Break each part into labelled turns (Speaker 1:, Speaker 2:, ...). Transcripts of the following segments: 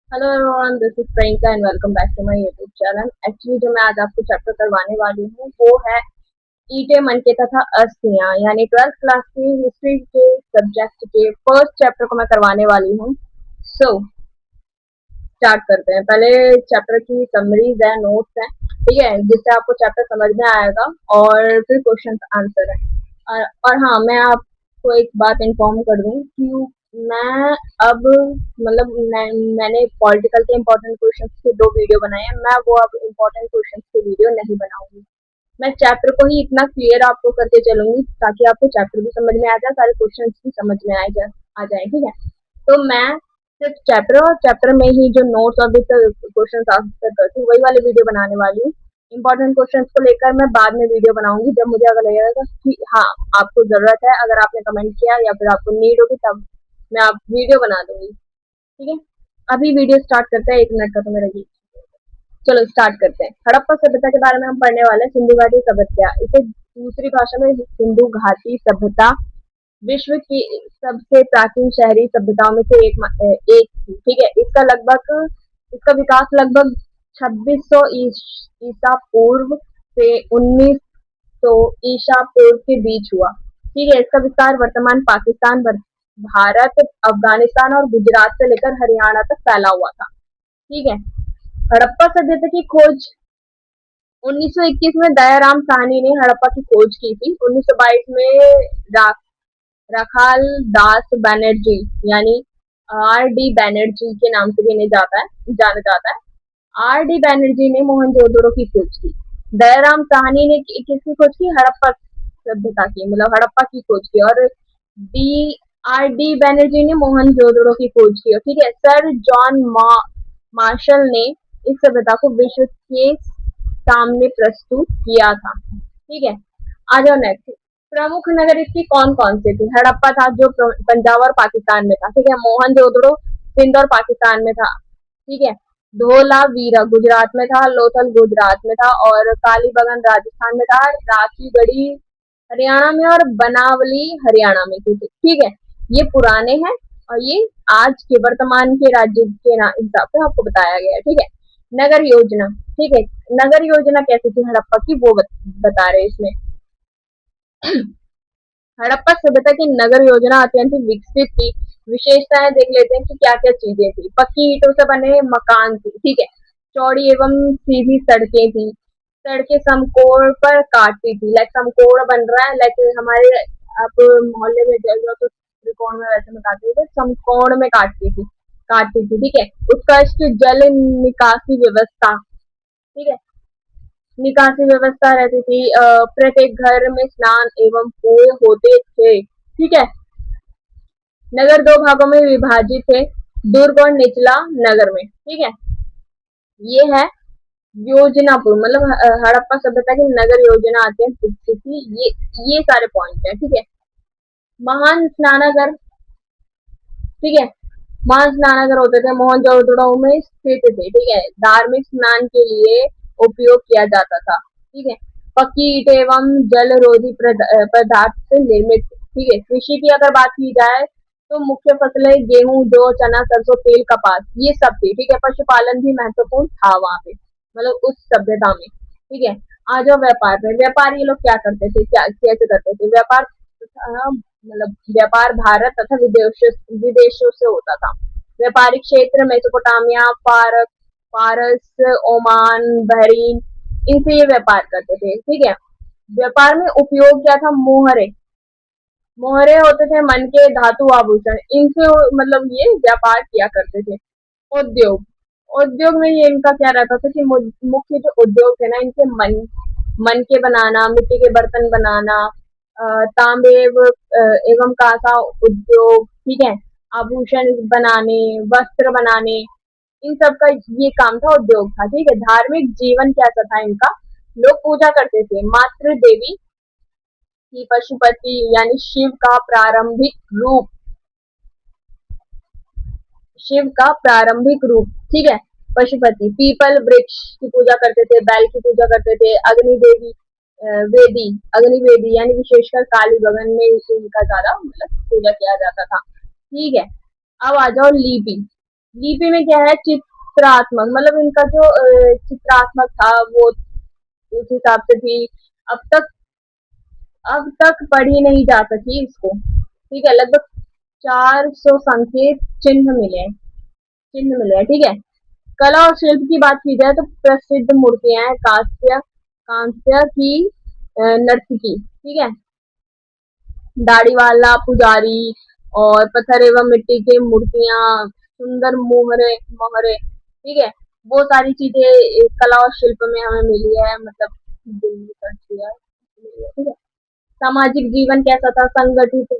Speaker 1: Hello everyone, this is Priyanka and welcome back to my YouTube channel. Actually जो मैं आज आपको चैप्टर करवाने वाली हूँ वो है ईंटें, मनके तथा अस्थियां, यानी 12th क्लास की हिस्ट्री के सब्जेक्ट के फर्स्ट चैप्टर को मैं करवाने वाली हूँ। सो स्टार्ट करते हैं। पहले चैप्टर की समरीज है, नोट्स है, ठीक है, जिससे आपको चैप्टर समझ में आएगा और फिर क्वेश्चन आंसर है। और हाँ, मैं आपको एक बात इन्फॉर्म कर दूं कि मैं अब मैंने पॉलिटिकल के इम्पोर्टेंट क्वेश्चंस के 2 वीडियो बनाए हैं। मैं वो अब इम्पोर्टेंट क्वेश्चंस के वीडियो नहीं बनाऊंगी। मैं चैप्टर को ही इतना क्लियर आपको करके चलूंगी ताकि आपको चैप्टर भी समझ में आ जाए, सारे क्वेश्चंस भी समझ में आ जाए, ठीक है। तो मैं सिर्फ चैप्टर और चैप्टर में ही जो नोट्स और भी क्वेश्चन आंसर करती हूँ वही वाले वीडियो बनाने वाली हूँ। इंपॉर्टेंट क्वेश्चंस को लेकर मैं बाद में वीडियो बनाऊंगी जब मुझे अगर लगेगा कि हाँ, आपको जरूरत है, अगर आपने कमेंट किया या फिर आपको नीड होगी तब मैं आप वीडियो बना दूंगी, ठीक है। अभी वीडियो स्टार्ट करते हैं, 1 मिनट का तो मेरा ये। चलो स्टार्ट करते हैं। हड़प्पा सभ्यता के बारे में हम पढ़ने वाले हैं। सिंधु घाटी सभ्यता, इसे दूसरी भाषा में सिंधु घाटी सभ्यता विश्व की सबसे प्राचीन शहरी सभ्यताओं में से एक थी, ठीक है। इसका विकास लगभग 2600 ईसा पूर्व से 1900 ईसा पूर्व के बीच हुआ, ठीक है। इसका विस्तार वर्तमान पाकिस्तान, भारत, अफगानिस्तान और गुजरात से लेकर हरियाणा तक फैला हुआ था, ठीक है। हड़प्पा सभ्यता की खोज 1921 में दयाराम साहनी ने हड़प्पा की खोज की थी। 1922 में रा, राखाल दास बनर्जी, यानी आर डी बनर्जी के नाम से भी जाना जाता है। आर डी बनर्जी ने मोहनजोदड़ो की खोज की। दयाराम साहनी ने किसकी खोज की? हड़प्पा सभ्यता की, मतलब हड़प्पा की खोज की। और डी आर डी बनर्जी ने मोहनजोदड़ो की खोज की, ठीक है। सर जॉन मार्शल ने इस सभ्यता को विश्व के सामने प्रस्तुत किया था, ठीक है। आ जाओ नेक्स्ट। प्रमुख नगर इसकी कौन कौन से थे? हड़प्पा था जो पंजाब और पाकिस्तान में था, ठीक है। मोहनजोदड़ो सिंध और पाकिस्तान में था, ठीक है। धोलावीरा गुजरात में था, लोथल गुजरात में था, और कालीबंगन राजस्थान में था, राखीगढ़ी हरियाणा में और बनावली हरियाणा में थी, ठीक है। ये पुराने हैं और ये आज के वर्तमान के राज्य के हिसाब से आपको बताया गया है, ठीक है। नगर योजना, ठीक है। नगर योजना कैसी थी हड़प्पा की वो बता रहे हैं इसमें। हड़प्पा सभ्यता की नगर योजना अत्यंत विकसित थी। विशेषताएं देख लेते हैं कि क्या क्या चीजें थी। पक्की ईंटों से बने मकान थे, ठीक है। चौड़ी एवं सीधी सड़कें थी। सड़कें समकोण पर काटती थी, लाइक समकोण बन रहा है, लाइक हमारे आप मोहल्ले में चल जाओ तो त्रिकोण में वैसे में काटती थी, समकोण में काटती थी, ठीक है। उत्कृष्ट जल निकासी व्यवस्था, ठीक है, निकासी व्यवस्था रहती थी। प्रत्येक घर में स्नान एवं कुएं होते थे, ठीक है। नगर 2 भागों में विभाजित थे, दुर्ग और निचला नगर में, ठीक है। ये है योजनापुर, मतलब हड़प्पा सभ्यता की नगर योजना आती है थी। ये सारे पॉइंट है, ठीक है। महान स्नानागर, ठीक है। महान स्नानागर होते थे, मोहनजोदड़ो में स्थित थे, ठीक है। धार्मिक स्नान के लिए उपयोग किया जाता था, ठीक है। पक्की ईंट एवं जलरोधी पदार्थ से निर्मित, ठीक है। कृषि की अगर बात की जाए तो मुख्य फसलें गेहूं, जौ, चना, सरसों, तेल, कपास, ये सब थी, ठीक है। पशुपालन भी महत्वपूर्ण था वहां पे, मतलब उस सभ्यता में, ठीक है। आ जाओ व्यापार पे। व्यापार ये लोग क्या करते थे, क्या कैसे करते थे व्यापार? मतलब व्यापार भारत तथा विदेशों से होता था। व्यापारिक क्षेत्र मेसोपोटामिया, फारस, ओमान, बहरीन, इनसे ये व्यापार करते थे, ठीक है। व्यापार में उपयोग क्या था? मोहरे। मोहरे होते थे मन के धातु आभूषण, इनसे मतलब ये व्यापार किया करते थे। उद्योग, उद्योग में ये इनका क्या रहता था कि मुख्य जो उद्योग थे ना इनके मन के बनाना, मिट्टी के बर्तन बनाना, तांबे एवं कांसा उद्योग, ठीक है। आभूषण बनाने, वस्त्र बनाने, इन सब का ये काम था, उद्योग था, ठीक है। धार्मिक जीवन कैसा था इनका? लोग पूजा करते थे मातृ देवी की, पशुपति यानी रूप शिव का प्रारंभिक रूप, ठीक है, पशुपति। पीपल वृक्ष की पूजा करते थे, बैल की पूजा करते थे। अग्नि देवी, वेदी, अग्नि वेदी, यानी विशेषकर काली बगन में इनका ज्यादा मतलब पूजा किया जाता था, ठीक है। अब आ जाओ लिपि। लिपि में क्या है, चित्रात्मक, मतलब इनका जो चित्रात्मक था वो उस हिसाब से भी अब तक अब तक पढ़ी नहीं जा सकी इसको। ठीक है, लगभग 400 संकेत चिन्ह मिले हैं। ठीक है, कला और शिल्प की बात की जाए तो प्रसिद्ध मूर्तियां हैं, कांस्य कांस्य की नर्तकी, ठीक है, दाढ़ी वाला पुजारी और पत्थर एवं मिट्टी की मूर्तियां, सुंदर मोहरे मोहरे, ठीक है, वो सारी चीजें कला और शिल्प में हमें मिली है, मतलब दिल्ली का किया, ठीक है। सामाजिक जीवन कैसा था, संगठित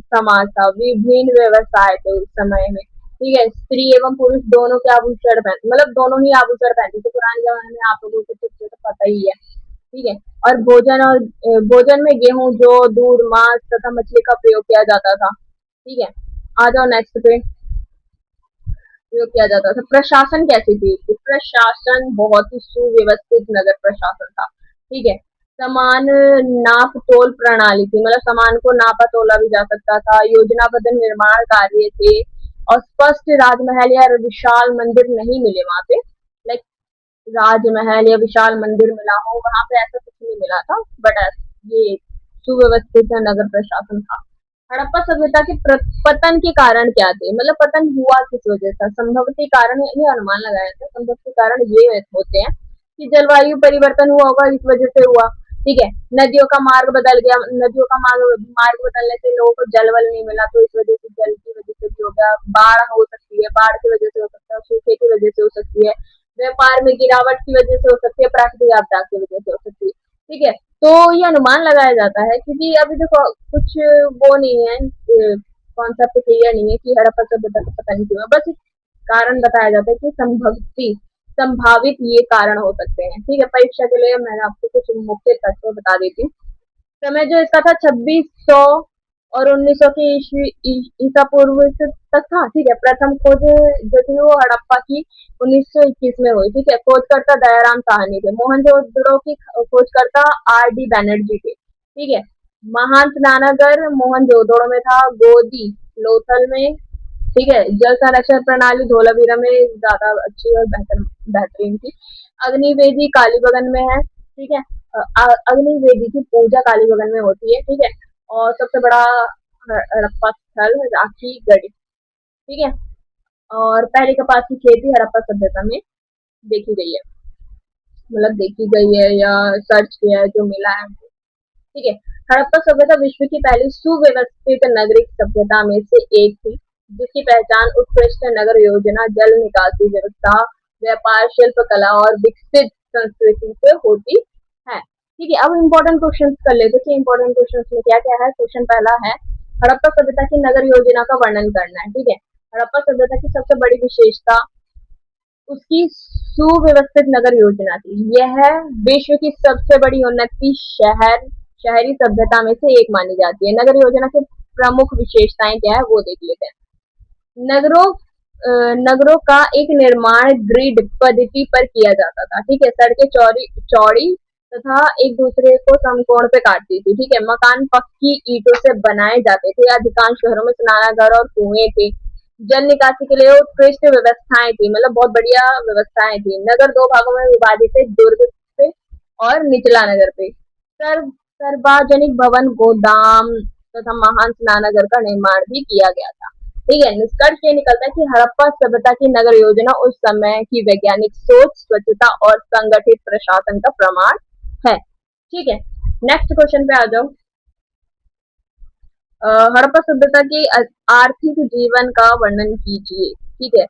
Speaker 1: समाज था, विभिन्न व्यवसाय थे उस समय में, ठीक है, स्त्री एवं पुरुष दोनों के आभूषण पहनते, मतलब दोनों ही आभूषण पहनते थे पुराने जमाने में, आप लोगों को तो पता ही है। ठीक है, और भोजन में गेहूं, जौ, दूध, मांस तथा मछली का प्रयोग किया जाता था। ठीक है, आ जाओ नेक्स्ट पे। प्रयोग किया जाता था। प्रशासन कैसी थी, तो प्रशासन बहुत ही सुव्यवस्थित नगर प्रशासन था। ठीक है, समान नाप तोल प्रणाली थी, मतलब सामान को नापा तोला भी जा सकता था, योजनाबद्ध निर्माण कार्य थे, और स्पष्ट राजमहल या विशाल मंदिर नहीं मिले वहां पे, लाइक राजमहल या विशाल मंदिर मिला हो वहां पे, ऐसा कुछ नहीं मिला था, बट ये सुव्यवस्थित नगर प्रशासन था। हड़प्पा सभ्यता के पतन के कारण क्या थे, मतलब पतन हुआ किस वजह से, संभवतः कारण ये अनुमान लगाया था, संभवतः कारण ये होते हैं कि जलवायु परिवर्तन हुआ होगा, इस वजह से हुआ। ठीक है, नदियों का मार्ग बदल गया, नदियों का मार्ग बदलने से लोगों को जल वल नहीं मिला, तो इस वजह से जल की वजह से भी हो गया, बाढ़ हो सकती है, बाढ़ की वजह से हो सकता है, सूखे की वजह से हो सकती है, व्यापार में गिरावट की वजह से हो सकती है, प्राकृतिक आपदा की वजह से हो सकती है। ठीक है, तो ये अनुमान लगाया जाता है, क्योंकि अभी देखो कुछ वो नहीं है, कॉन्सेप्ट क्लियर नहीं है कि हड़प्पा सभ्यता का पतन क्यों है, बस कारण बताया जाता है कि संभावित ये कारण हो सकते हैं। ठीक है, परीक्षा के लिए मैं आपको कुछ मुख्य तत्व बता देती हूँ। समय जो इसका था 2600 और 1900 की ईसा पूर्व तक था। ठीक है, प्रथम खोज जो थी वो हड़प्पा की 1921 में हुई। ठीक है, खोजकर्ता दयाराम साहनी थे। मोहनजोदड़ो की खोजकर्ता आर डी बैनर्जी थे। ठीक है, महान स्नानागर मोहनजोदड़ो में था, गोदी लोथल में। ठीक है, जल संरक्षण प्रणाली धोलावीरा में ज्यादा अच्छी और बेहतरीन थी। अग्निवेदी कालीबंगन में है। ठीक है, अग्निवेदी की पूजा कालीबंगन में होती है। ठीक है, और सबसे बड़ा हड़प्पा स्थल राखी गढ़ी। ठीक है, और पहले कपास की खेती हड़प्पा सभ्यता में देखी गई है, मतलब देखी गई है या सर्च किया है जो मिला है। ठीक है, हड़प्पा सभ्यता विश्व की पहली सुव्यवस्थित नागरिक सभ्यता में से एक थी, जिसकी पहचान उत्कृष्ट नगर योजना, जल निकासी व्यवस्था, व्यापार, शिल्प कला और विकसित संस्कृति से होती है। ठीक है, अब इम्पोर्टेंट क्वेश्चन कर लेते हैं कि इम्पोर्टेंट क्वेश्चन में क्या क्या है। क्वेश्चन पहला है, हड़प्पा सभ्यता की नगर योजना का वर्णन करना है। ठीक है, हड़प्पा सभ्यता की सबसे बड़ी विशेषता उसकी सुव्यवस्थित नगर योजना थी। यह विश्व की सबसे बड़ी उन्नति शहरी सभ्यता में से एक मानी जाती है। नगर योजना की प्रमुख विशेषताएं क्या है वो देख लेते हैं। नगरों का एक निर्माण ग्रिड पद्धति पर किया जाता था। ठीक है, सड़कें चौड़ी चौड़ी तथा एक दूसरे को समकोण पे काटती थी। ठीक है, मकान पक्की ईंटों से बनाए जाते थे। अधिकांश शहरों में स्नानागार और कुएं थे। जल निकासी के लिए उत्कृष्ट व्यवस्थाएं थी, मतलब बहुत बढ़िया व्यवस्थाएं थी। नगर दो भागों में विभाजित थे, दुर्ग पे और निचला नगर पे। सार्वजनिक भवन, गोदाम तथा महान स्नानागार का निर्माण भी किया गया था। ठीक है, निष्कर्ष ये निकलता है कि हड़प्पा सभ्यता की नगर योजना उस समय की वैज्ञानिक सोच, स्वच्छता और संगठित प्रशासन का प्रमाण है। ठीक है, नेक्स्ट क्वेश्चन पे आ जाओ। हड़प्पा सभ्यता के आर्थिक जीवन का वर्णन कीजिए। ठीक है,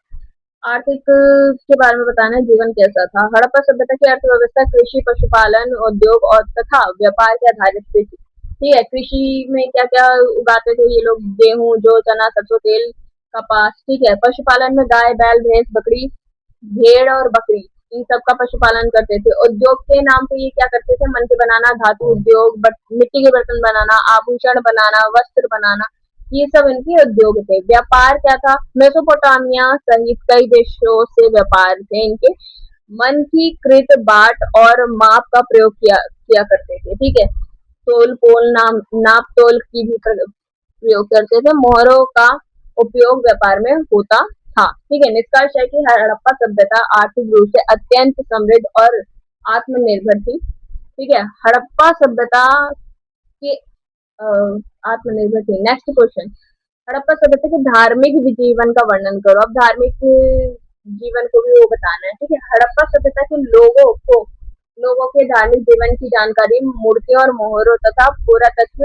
Speaker 1: आर्थिक के बारे में बताना है, जीवन कैसा था। हड़प्पा सभ्यता की अर्थव्यवस्था कृषि, पशुपालन, उद्योग और तथा व्यापार के आधारित थी। ठीक है, कृषि में क्या क्या उगाते थे ये लोग, गेहूं, जौ, चना, सरसों तेल, कपास। ठीक है, पशुपालन में गाय, बैल, भैंस, बकरी, भेड़ और बकरी, इन सब का पशुपालन करते थे। उद्योग के नाम पे ये क्या करते थे, मन के बनाना, धातु उद्योग, मिट्टी के बर्तन बनाना, आभूषण बनाना, वस्त्र बनाना, ये सब इनके उद्योग थे। व्यापार क्या था, मेसोपोटामिया सहित कई देशों से व्यापार थे इनके। मन की कृत बाट और माप का प्रयोग किया करते थे। ठीक है, तोल पोल नाप तोल की भी प्रयोग करते थे। मोहरों का उपयोग व्यापार में होता था। ठीक है, निष्कर्ष है कि हड़प्पा सभ्यता आर्थिक रूप से अत्यंत समृद्ध और आत्मनिर्भर थी। ठीक है, हड़प्पा सभ्यता के अ, आत्मनिर्भर थी। नेक्स्ट क्वेश्चन, हड़प्पा सभ्यता के धार्मिक जीवन का वर्णन करो। अब धार्मिक जीवन को भी वो बताना है। ठीक है, हड़प्पा सभ्यता के लोगों के धार्मिक जीवन की जानकारी मूर्तियों और मोहरों तथा पुरातत्व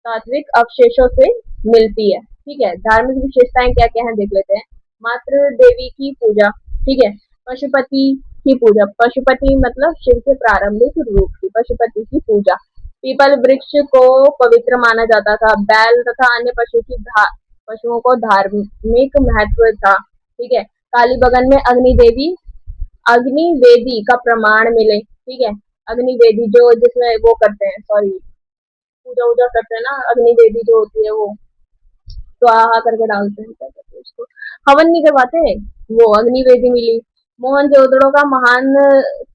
Speaker 1: तात्विक अवशेषों से मिलती है। ठीक है, धार्मिक विशेषताएं क्या क्या है देख लेते हैं। मातृ देवी की पूजा। ठीक है, पशुपति की पूजा। पशुपति मतलब शिव के प्रारंभिक रूप की पशुपति की पूजा। पीपल वृक्ष को पवित्र माना जाता था। बैल तथा अन्य पशुओं को धार्मिक महत्व था। ठीक है, काली बगन में अग्निवेदी का प्रमाण मिले। ठीक है, अग्निवेदी जो जिसमें वो करते हैं, सॉरी, पूजा वूजा करते हैं ना, अग्निवेदी जो होती है वो स्वाहा करके डालते हैं, क्या कहते हैं उसको, हवन नहीं करवाते, वो अग्निवेदी मिली। मोहनजोदड़ो का महान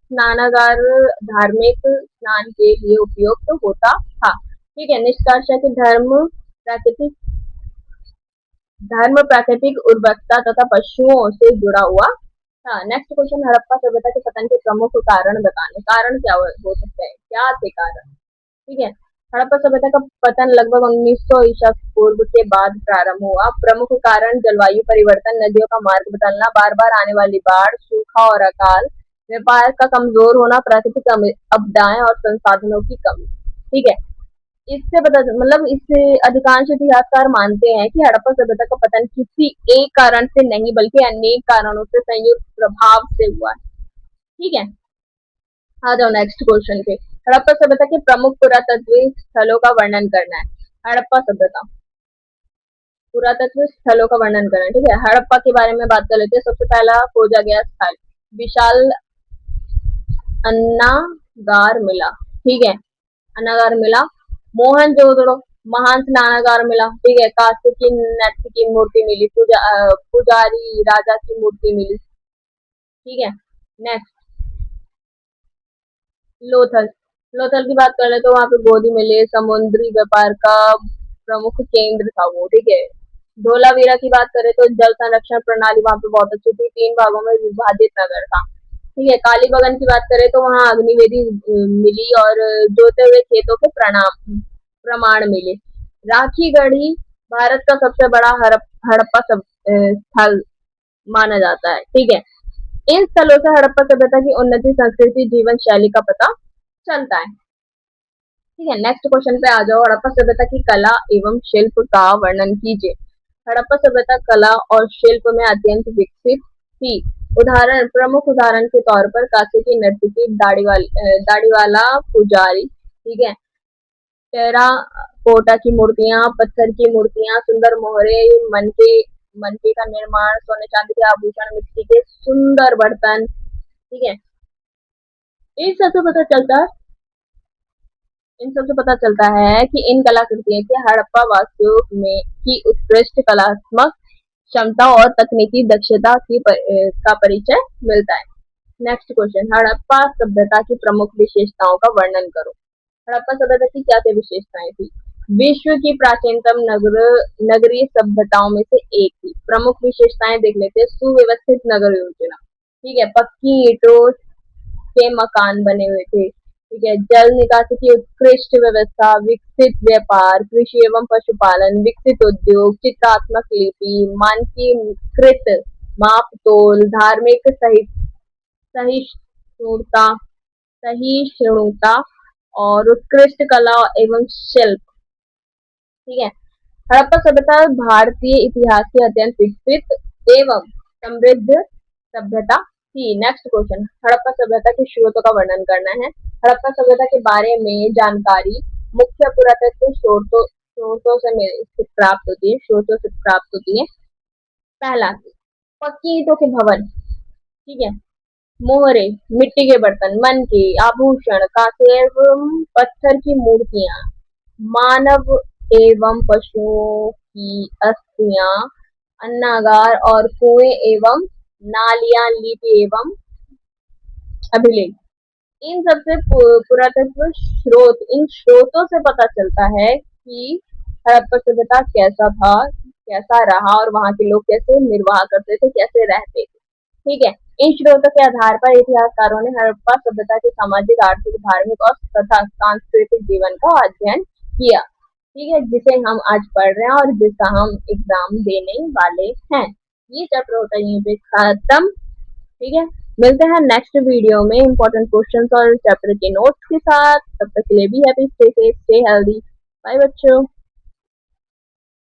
Speaker 1: स्नानागार धार्मिक स्नान के लिए उपयुक्त होता था। ठीक है, निष्कर्ष है कि धर्म प्राकृतिक उर्वरकता तथा पशुओं से जुड़ा हुआ था। नेक्स्ट क्वेश्चन, हड़प्पा सभ्यता के पतन के प्रमुख कारण बताने। कारण क्या हो सकते हैं, क्या थे कारण? ठीक है, हड़प्पा सभ्यता का पतन लगभग 1900 ईसा पूर्व के बाद प्रारंभ हुआ। प्रमुख कारण जलवायु परिवर्तन, नदियों का मार्ग बदलना, बार बार आने वाली बाढ़, सूखा और अकाल, व्यापार का कमजोर होना, प्राकृतिक आपदाएं और संसाधनों की कमी। ठीक है, इससे पता मतलब इससे अधिकांश इतिहासकार मानते हैं कि हड़प्पा सभ्यता का पतन किसी एक कारण से नहीं बल्कि अनेक कारणों से संयुक्त प्रभाव से हुआ है। ठीक है, आ जाओ नेक्स्ट क्वेश्चन पे। हड़प्पा सभ्यता के प्रमुख पुरातत्व स्थलों का वर्णन करना है। हड़प्पा सभ्यता पुरातत्व स्थलों का वर्णन करना है। ठीक है, हड़प्पा के बारे में बात कर लेते हैं। सबसे पहला खोजा गया स्थल विशाल अन्नागार मिला। ठीक है, अन्नागार मिला। मोहनजोदड़ो महान स्नानागार मिला। ठीक है, काशी की नृत्य की मूर्ति मिली। पुजारी राजा की मूर्ति मिली। ठीक है, नेक्स्ट लोथल। लोथल की बात कर ले तो वहां पे गोदी मिले, समुद्री व्यापार का प्रमुख केंद्र था वो। ठीक है, धोलावीरा की बात करें तो जल संरक्षण प्रणाली वहां पे बहुत अच्छी थी। 3 भागों में विभाजित नगर था। ठीक है, काली बगन की बात करें तो वहां अग्निवेदी मिली और जोते हुए खेतों के प्रमाण मिले। राखी गढ़ी भारत का सबसे बड़ा हड़प्पा स्थल माना जाता है। ठीक है, इन स्थलों से हड़प्पा सभ्यता की उन्नति, संस्कृति, जीवन शैली का पता चलता है। ठीक है, नेक्स्ट क्वेश्चन पे आ जाओ। हड़प्पा सभ्यता की कला एवं शिल्प का वर्णन कीजिए। हड़प्पा सभ्यता कला और शिल्प में अत्यंत विकसित थी। प्रमुख उदाहरण के तौर पर काशी की नर्तकी, दाढ़ी वाला पुजारी। ठीक है, टेराकोटा की मूर्तियां, पत्थर की मूर्तियां, सुंदर मोहरे, मनके का निर्माण, सोने चांदी के आभूषण, मिट्टी के सुंदर बर्तन। ठीक है, इन सबसे पता चलता है इन सबसे पता चलता है कि इन कलाकृतियों के हड़प्पा वासियों में की उत्कृष्ट कलात्मक क्षमता और तकनीकी दक्षता का परिचय मिलता है। नेक्स्ट क्वेश्चन, हड़प्पा सभ्यता की प्रमुख विशेषताओं का वर्णन करो। हड़प्पा सभ्यता की क्या क्या विशेषताएं थी? विश्व की प्राचीनतम नगरीय सभ्यताओं में से एक थी। प्रमुख विशेषताएं देख लेते हैं। सुव्यवस्थित नगर योजना। ठीक है, पक्की ईंटों के मकान बने हुए थे। ठीक है, जल निकासी की उत्कृष्ट व्यवस्था, विकसित व्यापार, कृषि एवं पशुपालन, विकसित उद्योग, चित्रात्मक लिपि, मानकीकृत माप तोल, धार्मिक सहिष्णुता सहिष्णुता और उत्कृष्ट कला एवं शिल्प। ठीक है, हड़प्पा सभ्यता भारतीय इतिहास की अत्यंत विकसित एवं समृद्ध सभ्यता थी। नेक्स्ट क्वेश्चन, हड़प्पा सभ्यता के स्रोतों का वर्णन करना है। हड़प्पा सभ्यता के बारे में जानकारी मुख्य पुरातत्व स्रोतों से प्राप्त होती है। पहला, पक्की ईंटों के भवन। ठीक है, मोहरे, मिट्टी के बर्तन, मनके, आभूषण, कांसे एवं पत्थर की मूर्तियां, मानव एवं पशुओं की अस्थियां, अन्नागार और कुएं एवं नालियां, लिपि एवं अभिलेख। इन सबसे पुरातत्व इन स्रोतों से पता चलता है कि हड़प्पा सभ्यता कैसा था, कैसा रहा और वहाँ के लोग कैसे निर्वाह करते थे, कैसे रहते थे। ठीक है, इन स्रोतों के आधार पर इतिहासकारों ने हड़प्पा सभ्यता के सामाजिक, आर्थिक, धार्मिक और तथा सांस्कृतिक जीवन का अध्ययन किया। ठीक है, जिसे हम आज पढ़ रहे हैं और जिसका हम एग्जाम देने वाले हैं। ये चैप्टर होता है यहीं पे खत्म। ठीक है, मिलते हैं नेक्स्ट वीडियो में इंपॉर्टेंट क्वेश्चंस और चैप्टर के नोट्स के साथ। तब तक के लिए भी happy, stay safe, stay healthy. Bye बच्चों।